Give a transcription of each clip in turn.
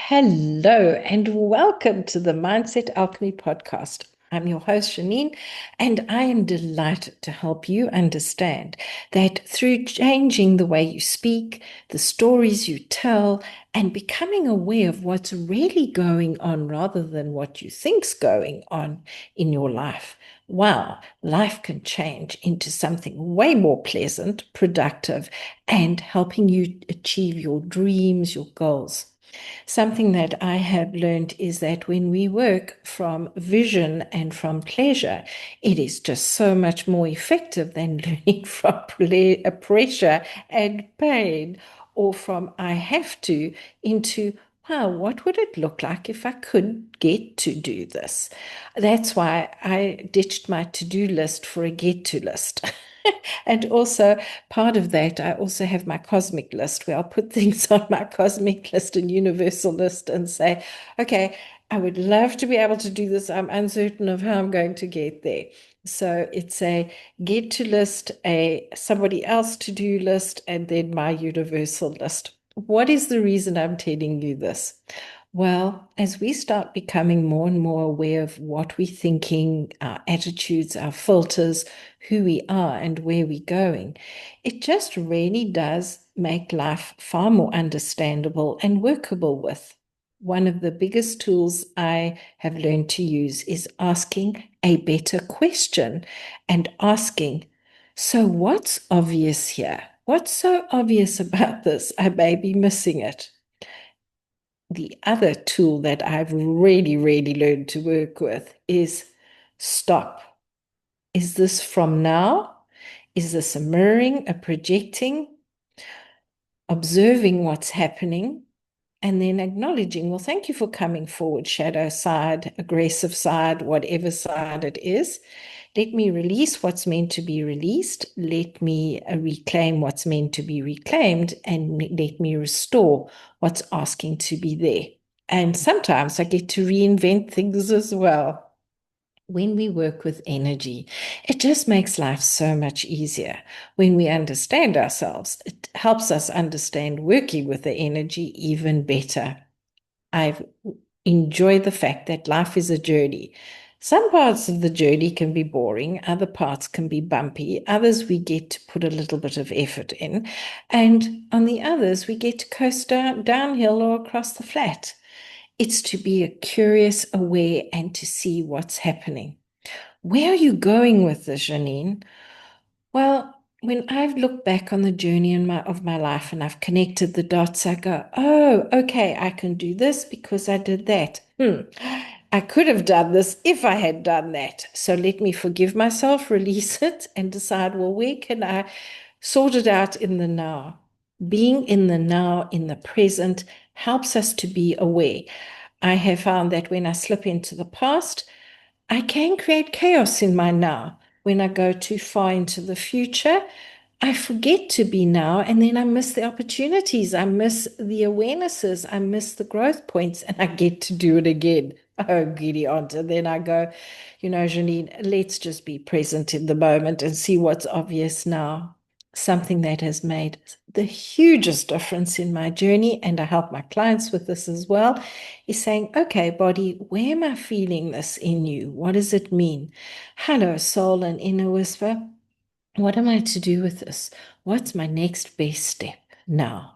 Hello, and welcome to the Mindset Alchemy podcast. I'm your host, Janine, and I am delighted to help you understand that through changing the way you speak, the stories you tell, and becoming aware of what's really going on rather than what you think's going on in your life, wow, life can change into something way more pleasant, productive, and helping you achieve your dreams, your goals. Something that I have learned is that when we work from vision and from pleasure, it is just so much more effective than learning from pressure and pain, or from I have to into wow, what would it look like if I could get to do this? That's why I ditched my to-do list for a get-to list. And also, part of that, I also have my cosmic list where I'll put things on my cosmic list and universal list and say, okay, I would love to be able to do this. I'm uncertain of how I'm going to get there. So it's a get to list, a somebody else to do list, and then my universal list. What is the reason I'm telling you this? Well, as we start becoming more and more aware of what we're thinking, our attitudes, our filters, who we are, and where we're going, it just really does make life far more understandable and workable with. One of the biggest tools I have learned to use is asking a better question and asking, so what's obvious here? What's so obvious about this? I may be missing it. The other tool that I've really learned to work with is stop. Is this from now? Is this a mirroring, a projecting, observing what's happening, and then acknowledging, well, thank you for coming forward, shadow side, aggressive side, whatever side it is. Let me release what's meant to be released. Let me reclaim what's meant to be reclaimed, and let me restore what's asking to be there. And sometimes I get to reinvent things as well. When we work with energy, it just makes life so much easier. When we understand ourselves, it helps us understand working with the energy even better. I've enjoyed the fact that life is a journey. Some parts of the journey can be boring, other parts can be bumpy, others we get to put a little bit of effort in, and on the others we get to coast downhill or across the flat. It's to be a curious, aware, and to see what's happening. Where are you going with this, Janine? Well, when I've looked back on the journey of my life and I've connected the dots, I go, oh, okay, I can do this because I did that. I could have done this if I had done that. So let me forgive myself, release it, and decide, well, where can I sort it out in the now? Being in the now, in the present, helps us to be aware. I have found that when I slip into the past, I can create chaos in my now. When I go too far into the future, I forget to be now, and then I miss the opportunities. I miss the awarenesses. I miss the growth points, and I get to do it again. Oh, giddy aunt. And then I go, Janine, let's just be present in the moment and see what's obvious now. Something that has made the hugest difference in my journey, and I help my clients with this as well, is saying, okay, body, where am I feeling this in you? What does it mean? Hello, soul and inner whisper. What am I to do with this? What's my next best step now?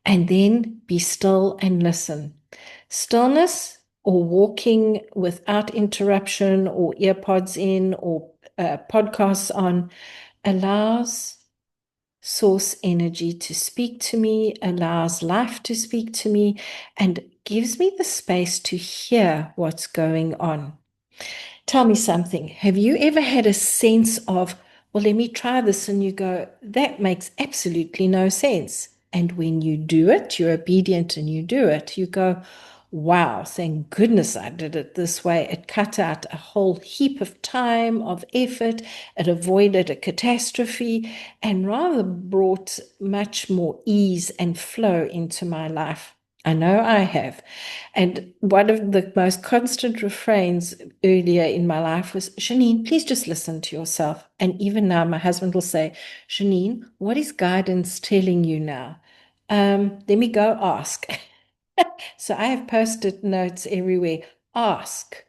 And then be still and listen. Stillness or walking without interruption or earpods in or podcasts on allows source energy to speak to me, allows life to speak to me, and gives me the space to hear what's going on. Tell me something. Have you ever had a sense of, well, let me try this, and you go, that makes absolutely no sense. And when you do it, you're obedient and you do it, you go, wow, thank goodness I did it this way. It cut out a whole heap of time, of effort. It avoided a catastrophe and rather brought much more ease and flow into my life. I know I have. And one of the most constant refrains earlier in my life was, Janine, please just listen to yourself. And even now, my husband will say, Janine, what is guidance telling you now? Let me go ask. So I have post-it notes everywhere. Ask.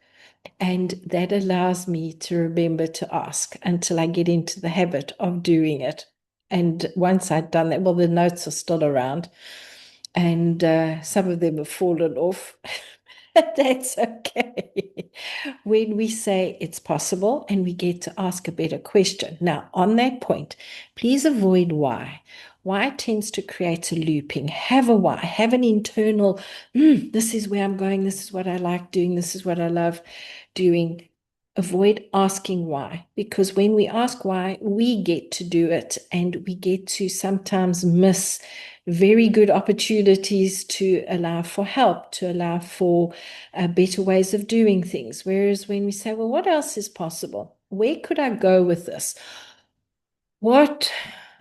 And that allows me to remember to ask until I get into the habit of doing it. And once I'd done that, well, the notes are still around, and some of them have fallen off. That's okay. When we say it's possible and we get to ask a better question. Now, on that point, please avoid why. Why tends to create a looping. Have a why, have an internal, this is where I'm going, this is what I like doing, this is what I love doing. Avoid asking why, because when we ask why, we get to do it and we get to sometimes miss very good opportunities to allow for help, to allow for better ways of doing things. Whereas when we say, well, what else is possible? Where could I go with this? What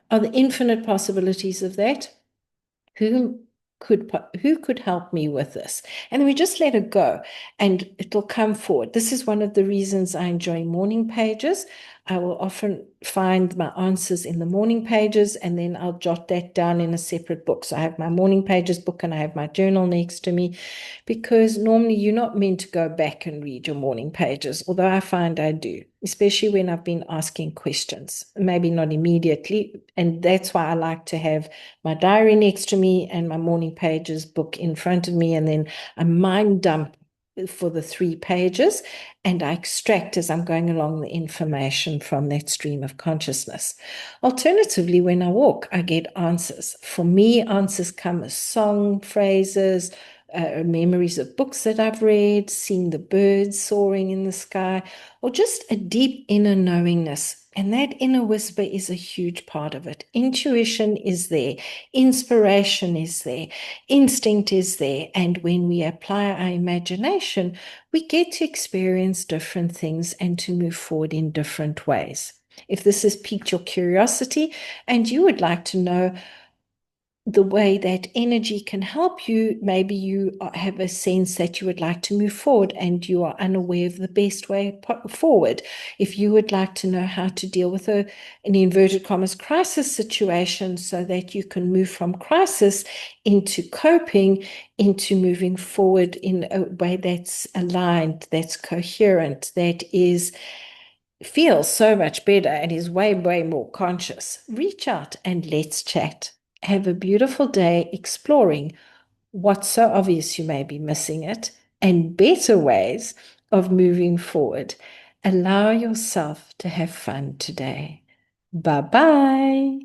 are the infinite possibilities of that? Who who could help me with this? And then we just let it go and it'll come forward. This is one of the reasons I enjoy morning pages. I will often find my answers in the morning pages and then I'll jot that down in a separate book. So I have my morning pages book and I have my journal next to me, because normally you're not meant to go back and read your morning pages, although I find I do, especially when I've been asking questions, maybe not immediately. And that's why I like to have my diary next to me and my morning pages book in front of me, and then a mind dump for the 3 pages, and I extract as I'm going along the information from that stream of consciousness. Alternatively, when I walk, I get answers. For me, answers come as song phrases, memories of books that I've read, seeing the birds soaring in the sky, or just a deep inner knowingness. And that inner whisper is a huge part of it. Intuition is there, inspiration is there, instinct is there. And when we apply our imagination, we get to experience different things and to move forward in different ways. If this has piqued your curiosity and you would like to know the way that energy can help you, maybe you have a sense that you would like to move forward and you are unaware of the best way forward. If you would like to know how to deal with an inverted commas crisis situation so that you can move from crisis into coping, into moving forward in a way that's aligned, that's coherent, that feels so much better and is way, way more conscious, reach out and let's chat. Have a beautiful day exploring what's so obvious you may be missing it and better ways of moving forward. Allow yourself to have fun today. Bye bye.